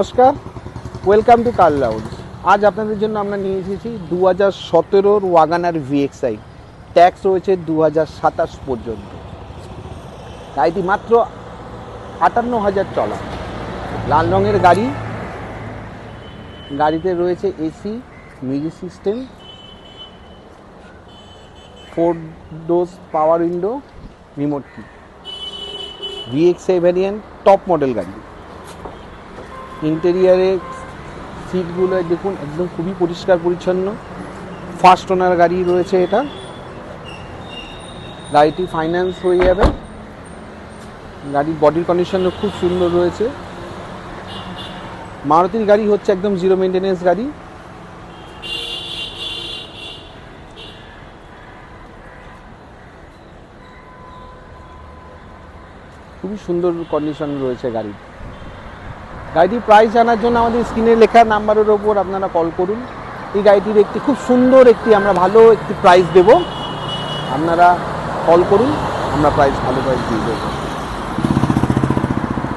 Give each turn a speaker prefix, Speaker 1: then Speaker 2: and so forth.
Speaker 1: নমস্কার, welcome to কার লাউন্জ। আজ আপনাদের জন্য আমরা নিয়ে এসেছি 2017 ওয়াগানার VXI। ট্যাক্স রয়েছে 2027 পর্যন্ত। গাড়িটি মাত্র 58,000 চলা, লাল রঙের গাড়ি। গাড়িতে রয়েছে এসি, মিউজিক সিস্টেম, 4 ডোজ পাওয়ার উইন্ডো, রিমোট কি। VXI ভ্যারিয়েন্ট, টপ মডেল গাড়ি। ইন্টেরিয়ারে সিটগুলো দেখুন, একদম খুবই পরিষ্কার পরিচ্ছন্ন। ফার্স্ট ওনার গাড়ি রয়েছে এটা। গাড়িটি ফাইন্যান্স হয়ে যাবে। গাড়ির বডির কন্ডিশনও খুব সুন্দর রয়েছে। মারুতির গাড়ি হচ্ছে একদম জিরো মেনটেনেন্স গাড়ি। খুবই সুন্দর কন্ডিশন রয়েছে গাড়ি। গাড়িটির প্রাইস জানার জন্য আমাদের স্ক্রিনে লেখা নাম্বারের ওপর আপনারা কল করুন। এই গাড়িটির একটি খুব সুন্দর আমরা ভালো একটি প্রাইস দেব। আপনারা কল করুন, আমরা ভালো প্রাইস দিয়ে দেবো।